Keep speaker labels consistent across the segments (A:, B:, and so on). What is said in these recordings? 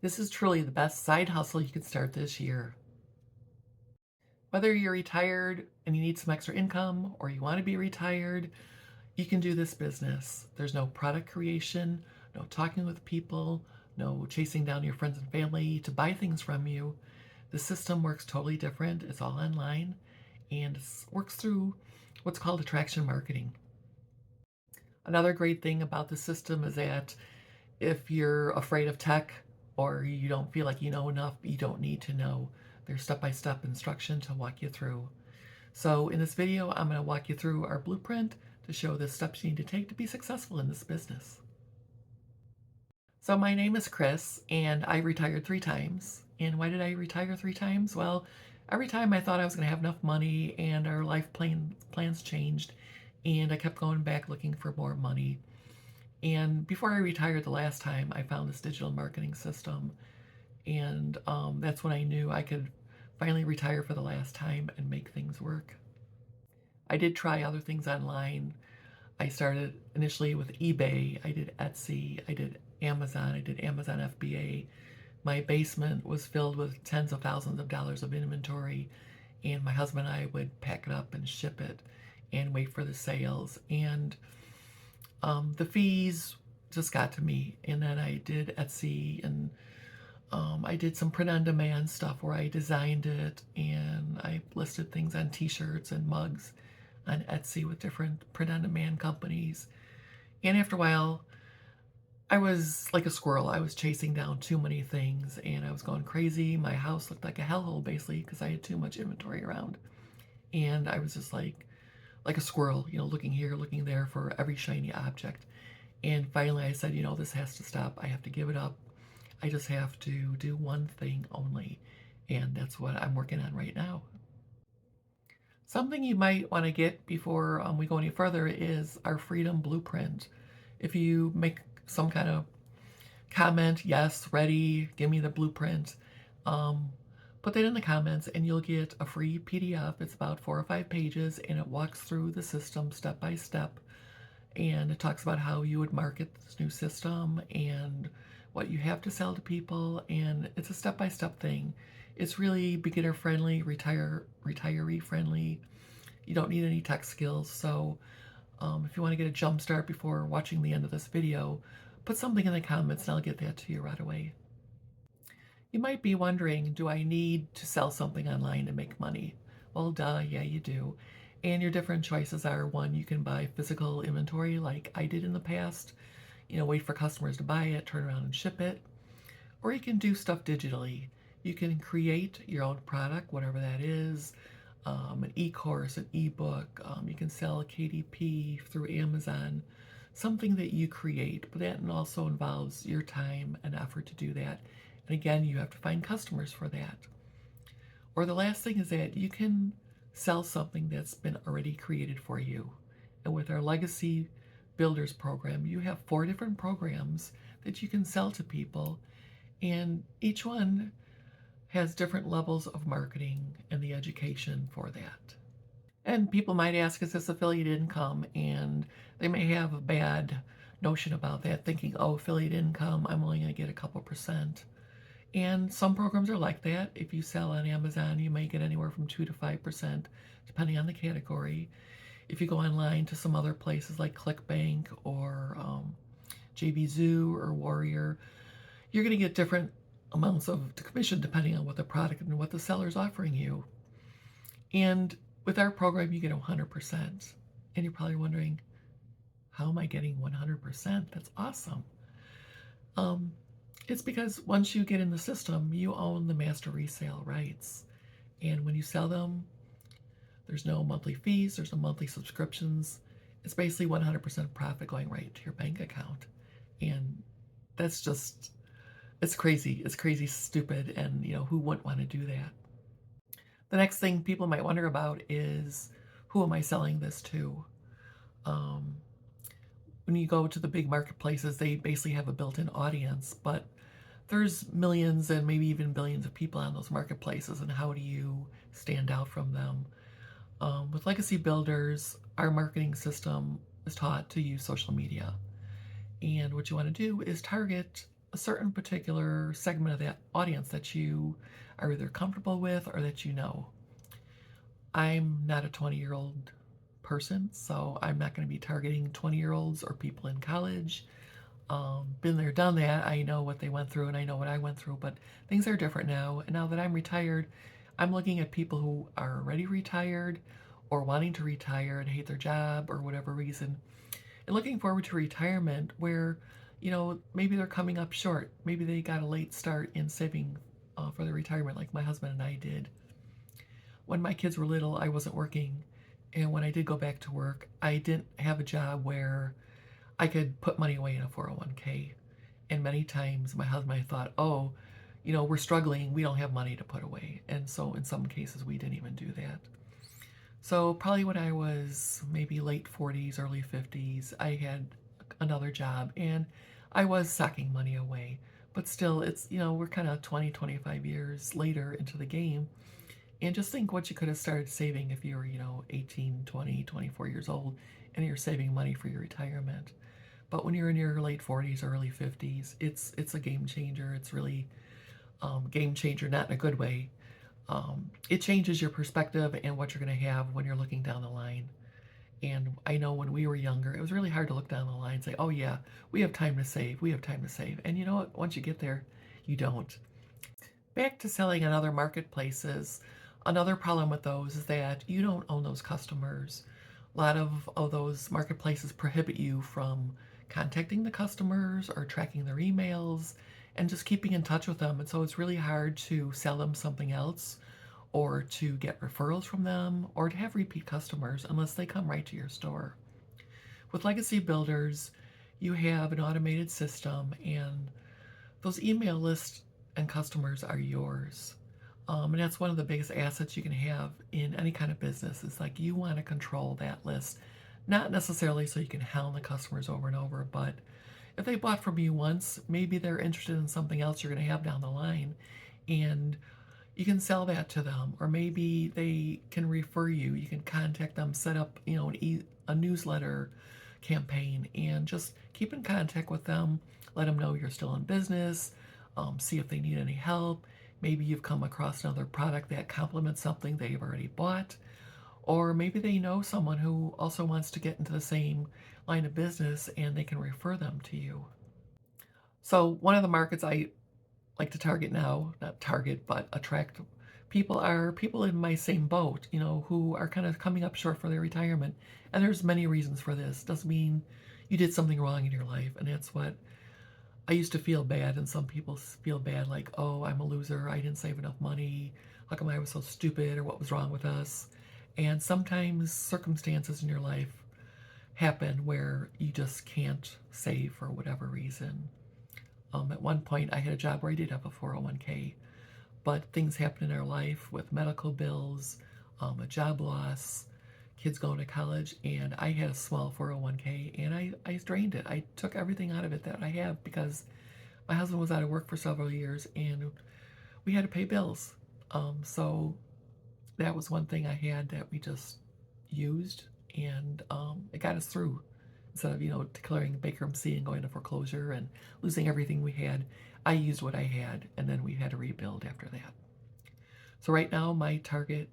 A: This is truly the best side hustle you can start this year. Whether you're retired and you need some extra income or you want to be retired, you can do this business. There's no product creation, no talking with people, no chasing down your friends and family to buy things from you. The system works totally different. It's all online and it works through what's called attraction marketing. Another great thing about the system is that if you're afraid of tech or you don't feel like you know enough, you don't need to know. There's step-by-step instruction to walk you through. So in this video, I'm going to walk you through our blueprint to show the steps you need to take to be successful in this business. So my name is Chris, and I retired 3 times. And why did I retire 3 times? Well, every time I thought I was going to have enough money and our plans changed, and I kept going back looking for more money. And before I retired the last time, I found this digital marketing system. And that's when I knew I could finally retire for the last time and make things work. I did try other things online. I started initially with eBay. I did Etsy. I did Amazon. I did Amazon FBA. My basement was filled with tens of thousands of dollars of inventory. And my husband and I would pack it up and ship it and wait for the sales. And the fees just got to me. And then I did Etsy, and I did some print-on-demand stuff where I designed it and I listed things on t-shirts and mugs on Etsy with different print-on-demand companies. And after a while, I was like a squirrel. I was chasing down too many things and I was going crazy. My house looked like a hellhole basically because I had too much inventory around. And I was just like a squirrel, looking here, looking there for every shiny object. And finally I said, this has to stop. I have to give it up. I just have to do one thing only. And that's what I'm working on right now. Something you might want to get before we go any further is our Freedom Blueprint. If you make some kind of comment, yes, ready, give me the blueprint, put that in the comments and you'll get a free PDF. It's about 4 or 5 pages and it walks through the system step by step. And it talks about how you would market this new system and what you have to sell to people. And it's a step-by-step thing. It's really beginner friendly, retiree friendly. You don't need any tech skills. So if you want to get a jump start before watching the end of this video, put something in the comments and I'll get that to you right away. You might be wondering, do I need to sell something online to make money? Well, duh, yeah, you do. And your different choices are, one, you can buy physical inventory like I did in the past, wait for customers to buy it, turn around and ship it. Or you can do stuff digitally. You can create your own product, whatever that is, an e-course, an e-book. You can sell a KDP through Amazon, something that you create, but that also involves your time and effort to do that. And again, you have to find customers for that. Or the last thing is that you can sell something that's been already created for you. And with our Legacy Builders program, you have 4 different programs that you can sell to people, and each one has different levels of marketing and the education for that. And people might ask, is this affiliate income? And they may have a bad notion about that, thinking, oh, affiliate income, I'm only going to get a couple percent. And some programs are like that. If you sell on Amazon, you may get anywhere from 2 to 5%, depending on the category. If you go online to some other places like ClickBank or JVZoo or Warrior, you're going to get different amounts of commission depending on what the product and what the seller's offering you. And with our program, you get 100%. And you're probably wondering, how am I getting 100%? That's awesome. It's because once you get in the system, you own the master resale rights. And when you sell them, there's no monthly fees, there's no monthly subscriptions. It's basically 100% profit going right to your bank account. And that's just, it's crazy. It's crazy stupid. And, who wouldn't want to do that? The next thing people might wonder about is, who am I selling this to? When you go to the big marketplaces, they basically have a built-in audience, but there's millions and maybe even billions of people on those marketplaces, and how do you stand out from them? With Legacy Builders, our marketing system is taught to use social media. And what you want to do is target a certain particular segment of that audience that you are either comfortable with or that you know. I'm not a 20-year-old person, so I'm not going to be targeting 20-year-olds or people in college. Been there, done that. I know what they went through and I know what I went through, but things are different now. And now that I'm retired, I'm looking at people who are already retired or wanting to retire and hate their job or whatever reason, and looking forward to retirement where, maybe they're coming up short. Maybe they got a late start in saving for their retirement, like my husband and I did. When my kids were little, I wasn't working. And when I did go back to work, I didn't have a job where I could put money away in a 401k. And many times my husband and I thought, oh, we're struggling. We don't have money to put away. And so in some cases, we didn't even do that. So probably when I was maybe late 40s, early 50s, I had another job and I was socking money away. But still, it's, we're kind of 20, 25 years later into the game. And just think what you could have started saving if you were, 18, 20, 24 years old and you're saving money for your retirement. But when you're in your late 40s, early 50s, it's a game changer. It's really game changer, not in a good way. It changes your perspective and what you're going to have when you're looking down the line. And I know when we were younger, it was really hard to look down the line and say, oh, yeah, we have time to save. We have time to save. And you know what? Once you get there, you don't. Back to selling on other marketplaces, another problem with those is that you don't own those customers. A lot of those marketplaces prohibit you from contacting the customers or tracking their emails and just keeping in touch with them. And so it's really hard to sell them something else or to get referrals from them or to have repeat customers unless they come right to your store. With Legacy Builders, you have an automated system and those email lists and customers are yours. And that's one of the biggest assets you can have in any kind of business. It's like you want to control that list. Not necessarily so you can hound the customers over and over, but if they bought from you once, maybe they're interested in something else you're going to have down the line. And you can sell that to them. Or maybe they can refer you. You can contact them, set up, a newsletter campaign, and just keep in contact with them. Let them know you're still in business. See if they need any help. Maybe you've come across another product that complements something they've already bought. Or maybe they know someone who also wants to get into the same line of business and they can refer them to you. So, one of the markets I like to target now, not target, but attract people are people in my same boat, who are kind of coming up short for their retirement. And there's many reasons for this. Doesn't mean you did something wrong in your life. And that's what I used to feel bad, and some people feel bad like, oh, I'm a loser. I didn't save enough money. How come I was so stupid, or what was wrong with us? And sometimes circumstances in your life happen where you just can't save for whatever reason. At one point, I had a job where I did have a 401k, but things happened in our life with medical bills, a job loss, kids going to college, and I had a small 401k and I drained it. I took everything out of it that I have because my husband was out of work for several years and we had to pay bills. So that was one thing I had that we just used and it got us through. Instead of, declaring bankruptcy and going to foreclosure and losing everything we had, I used what I had and then we had to rebuild after that. So right now, my target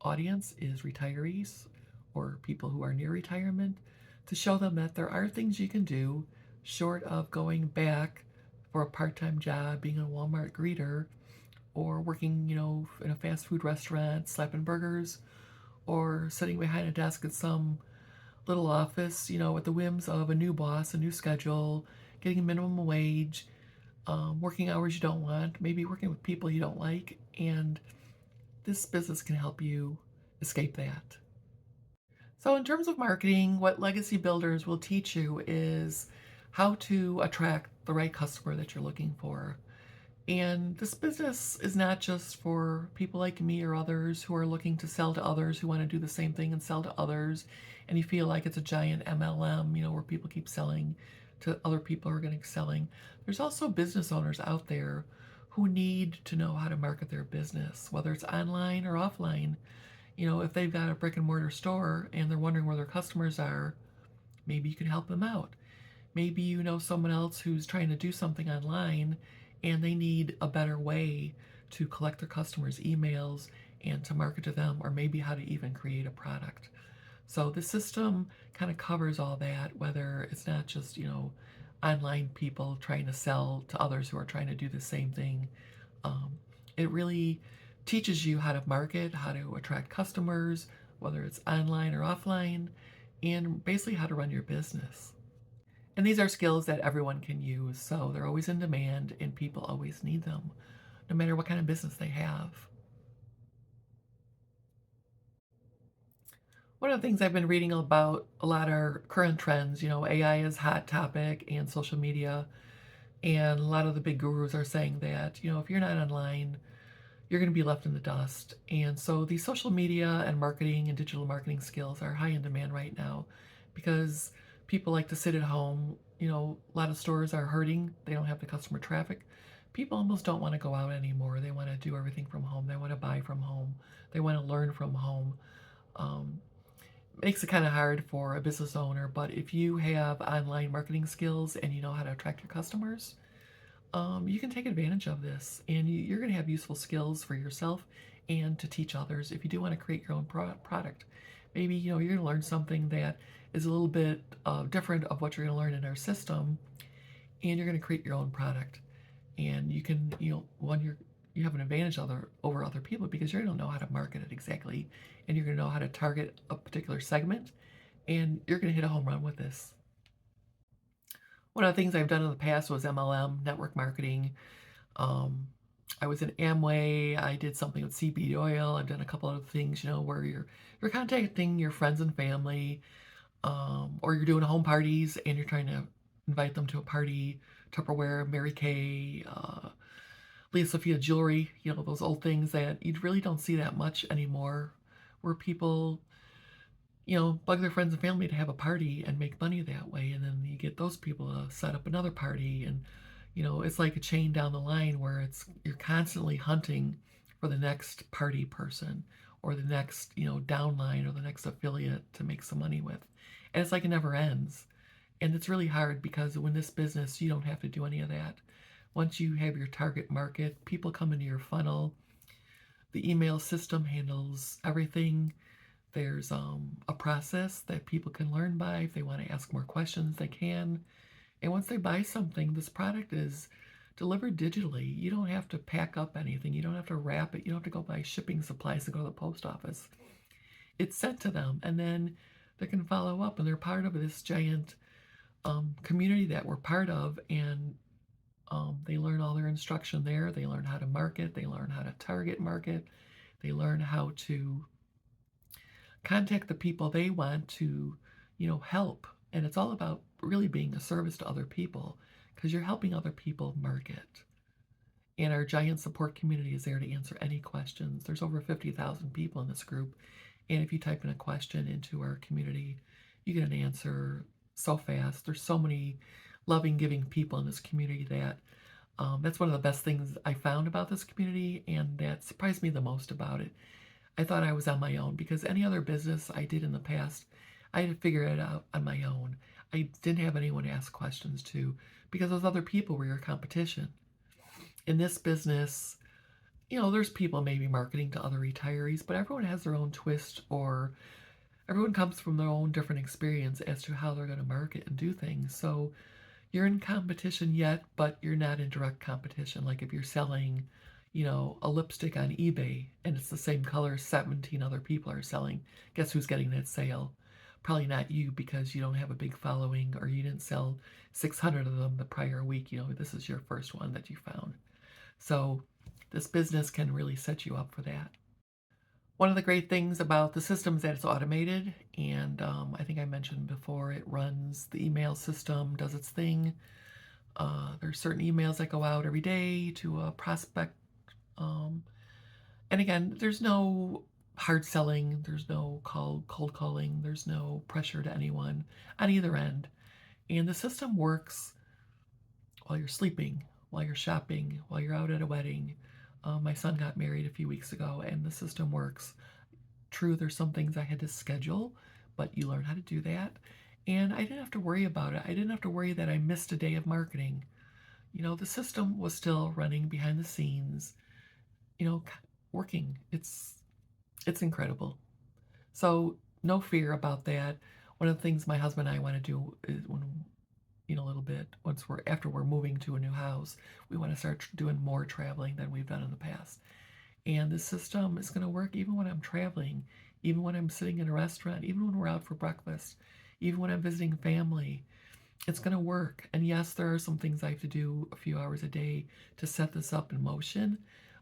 A: audience is retirees or people who are near retirement to show them that there are things you can do short of going back for a part-time job, being a Walmart greeter, or working, in a fast food restaurant, slapping burgers, or sitting behind a desk at some little office, at the whims of a new boss, a new schedule, getting a minimum wage, working hours you don't want, maybe working with people you don't like, and this business can help you escape that. So, in terms of marketing, what Legacy Builders will teach you is how to attract the right customer that you're looking for. And this business is not just for people like me or others who are looking to sell to others who want to do the same thing and sell to others. And you feel like it's a giant MLM, where people keep selling to other people who are going to selling. There's also business owners out there who need to know how to market their business, whether it's online or offline. If they've got a brick and mortar store and they're wondering where their customers are, maybe you can help them out. Maybe you know someone else who's trying to do something online and they need a better way to collect their customers' emails and to market to them, or maybe how to even create a product. So the system kind of covers all that, whether it's not just, online people trying to sell to others who are trying to do the same thing. Um, it really teaches you how to market, how to attract customers, whether it's online or offline, and basically how to run your business. And these are skills that everyone can use, so they're always in demand and people always need them, no matter what kind of business they have. One of the things I've been reading about a lot are current trends. AI is a hot topic and social media. And a lot of the big gurus are saying that, if you're not online, you're going to be left in the dust. And so these social media and marketing and digital marketing skills are high in demand right now because people like to sit at home. A lot of stores are hurting, they don't have the customer traffic. People almost don't want to go out anymore. They want to do everything from home, they want to buy from home, they want to learn from home. Um, Makes it kind of hard for a business owner, but if you have online marketing skills and you know how to attract your customers, you can take advantage of this, and you're going to have useful skills for yourself and to teach others if you do want to create your own product. Maybe you're going to learn something that is a little bit different of what you're going to learn in our system, and you're going to create your own product. And you can, when you have an advantage over other people because you're going to know how to market it exactly, and you're going to know how to target a particular segment, and you're going to hit a home run with this. One of the things I've done in the past was MLM, network marketing. Um, I was in Amway. I did something with CBD oil. I've done a couple other things, where you're contacting your friends and family, or you're doing home parties and you're trying to invite them to a party. Tupperware, Mary Kay, Leah Sophia jewelry. Those old things that you really don't see that much anymore, where people bug their friends and family to have a party and make money that way. And then you get those people to set up another party. And, it's like a chain down the line where you're constantly hunting for the next party person or the next, downline or the next affiliate to make some money with. And it's like it never ends. And it's really hard because when this business, you don't have to do any of that. Once you have your target market, people come into your funnel. The email system handles everything. There's a process that people can learn by. If they want to ask more questions, they can. And once they buy something, this product is delivered digitally. You don't have to pack up anything. You don't have to wrap it. You don't have to go buy shipping supplies and go to the post office. It's sent to them, and then they can follow up, and they're part of this giant community that we're part of. And they learn all their instruction there. They learn how to market. They learn how to target market. They learn how to contact the people they want to, help. And it's all about really being a service to other people because you're helping other people market. And our giant support community is there to answer any questions. There's over 50,000 people in this group. And if you type in a question into our community, you get an answer so fast. There's so many loving, giving people in this community that that's one of the best things I found about this community, and that surprised me the most about it. I thought I was on my own because any other business I did in the past, I had to figure it out on my own. I didn't have anyone to ask questions to because those other people were your competition. In this business, there's people maybe marketing to other retirees, but everyone has their own twist, or everyone comes from their own different experience as to how they're going to market and do things. So you're in competition yet, but you're not in direct competition. Like if you're selling, a lipstick on eBay and it's the same color 17 other people are selling, guess who's getting that sale? Probably not you because you don't have a big following or you didn't sell 600 of them the prior week. This is your first one that you found. So this business can really set you up for that. One of the great things about the system is that it's automated, and I think I mentioned before, it runs the email system, does its thing. There's certain emails that go out every day to a prospect. And again, there's no hard selling, there's no cold calling, there's no pressure to anyone on either end. And the system works while you're sleeping, while you're shopping, while you're out at a wedding. My son got married a few weeks ago, and the system works. True, there's some things I had to schedule, but you learn how to do that. And I didn't have to worry about it. I didn't have to worry that I missed a day of marketing. The system was still running behind the scenes, working. It's incredible. So no fear about that. One of the things my husband and I want to do is when a little bit once we're moving to a new house, we want to start doing more traveling than we've done in the past. And the system is going to work even when I'm traveling, even when I'm sitting in a restaurant, even when we're out for breakfast, even when I'm visiting family. It's going to work. And yes, there are some things I have to do a few hours a day to set this up in motion,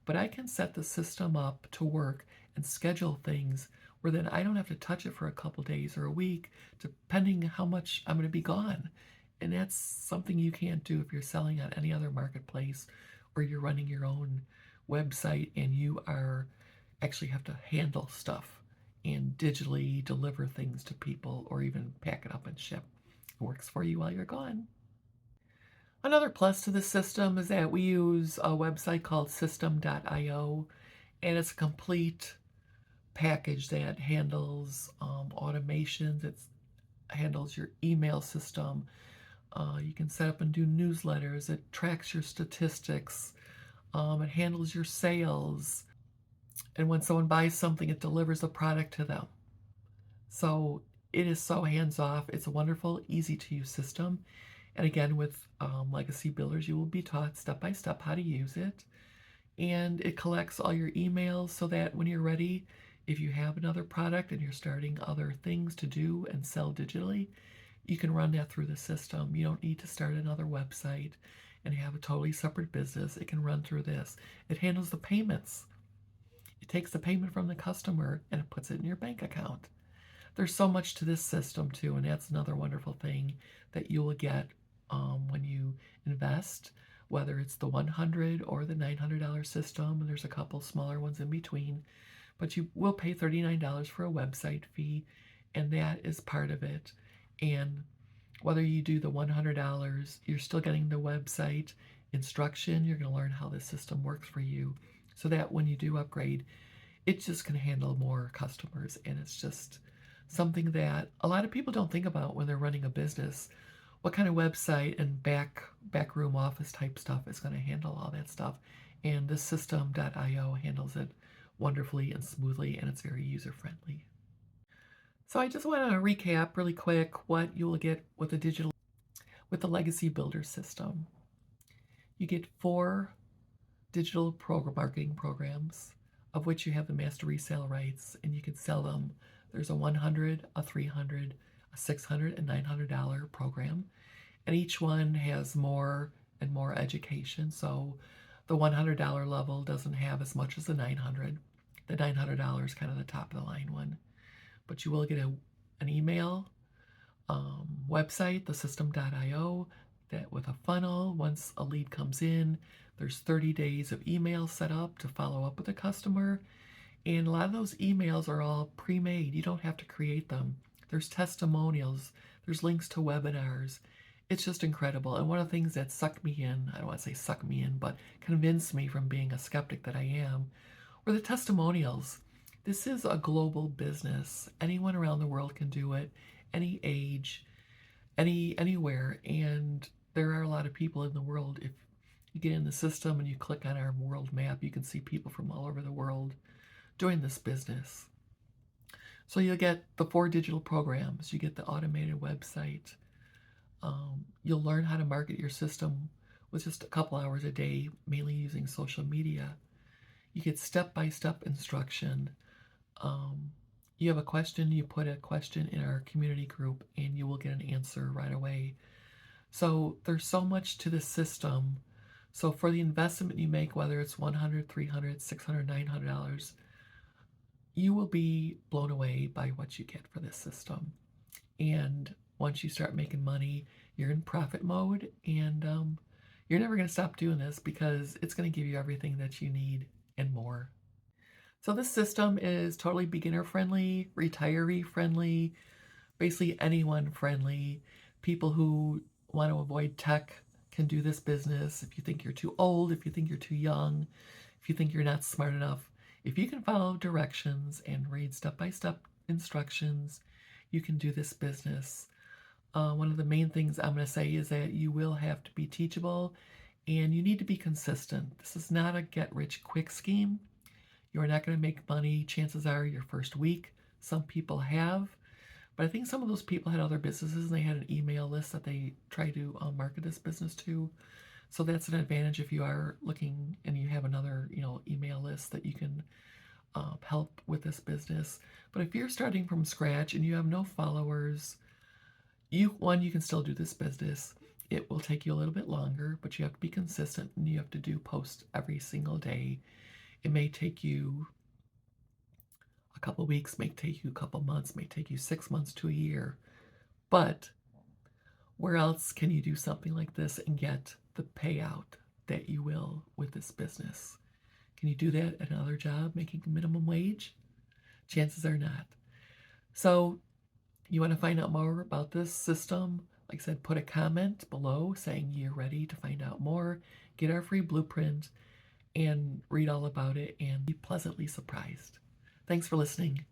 A: but I can set the system up to work and schedule things where then I don't have to touch it for a couple days or a week, depending how much I'm going to be gone. And that's something you can't do if you're selling on any other marketplace or you're running your own website and you are actually have to handle stuff and digitally deliver things to people or even pack it up and ship. It works for you while you're gone. Another plus to the system is that we use a website called system.io, and it's a complete package that handles automations. It handles your email system. You can set up and do newsletters. It tracks your statistics. It handles your sales. And when someone buys something, it delivers a product to them. So it is so hands-off. It's a wonderful, easy-to-use system. And again, with Legacy Builders, you will be taught step by step how to use it. And it collects all your emails so that when you're ready, if you have another product and you're starting other things to do and sell digitally, you can run that through the system. You don't need to start another website and have a totally separate business. It can run through this. It handles the payments. It takes the payment from the customer and it puts it in your bank account. There's so much to this system too, and that's another wonderful thing that you will get when you invest, whether it's the $100 or the $900 system, and there's a couple smaller ones in between, but you will pay $39 for a website fee, and that is part of it. And whether you do the $100, you're still getting the website instruction. You're going to learn how the system works for you so that when you do upgrade, it just can handle more customers, and it's just something that a lot of people don't think about when they're running a business. What kind of website and backroom office type stuff is going to handle all that stuff? And the system.io handles it wonderfully and smoothly, and it's very user friendly. So I just want to recap really quick what you will get with the Legacy Builder system. You get 4 digital marketing programs, of which you have the master resale rights, and you can sell them. There's a $100, a $300, a $600, and $900 program, and each one has more and more education. So the $100 level doesn't have as much as the $900. The $900 is kind of the top of the line one, but you will get an email website, the system.io, that with a funnel. Once a lead comes in, there's 30 days of email set up to follow up with the customer. And a lot of those emails are all pre-made. You don't have to create them. There's testimonials. There's links to webinars. It's just incredible. And one of the things that sucked me in, I don't want to say suck me in, but convinced me from being a skeptic that I am, were the testimonials. This is a global business. Anyone around the world can do it, any age, anywhere. And there are a lot of people in the world. If you get in the system and you click on our world map, you can see people from all over the world doing this business. So you'll get the 4 digital programs. You get the automated website. You'll learn how to market your system with just a couple hours a day, mainly using social media. You get step-by-step instruction. You have a question, you put a question in our community group, and you will get an answer right away. So there's so much to the system. So for the investment you make, whether it's $100, $300, $600, $900, you will be blown away by what you get for this system. And once you start making money, you're in profit mode, and you're never going to stop doing this because it's going to give you everything that you need and more. So this system is totally beginner friendly, retiree friendly, basically anyone friendly. People who want to avoid tech can do this business. If you think you're too old, if you think you're too young, if you think you're not smart enough, if you can follow directions and read step-by-step instructions, you can do this business. One of the main things I'm going to say is that you will have to be teachable and you need to be consistent. This is not a get rich quick scheme. You're not going to make money, chances are, your first week. Some people have, but I think some of those people had other businesses and they had an email list that they try to market this business to. So that's an advantage if you are looking and you have another, email list that you can help with this business. But if you're starting from scratch and you have no followers, you can still do this business. It will take you a little bit longer, but you have to be consistent and you have to do posts every single day. It may take you a couple weeks, may take you a couple months, may take you 6 months to a year. But where else can you do something like this and get the payout that you will with this business? Can you do that at another job making minimum wage? Chances are not. So you want to find out more about this system? Like I said, put a comment below saying you're ready to find out more. Get our free blueprint and read all about it and be pleasantly surprised. Thanks for listening.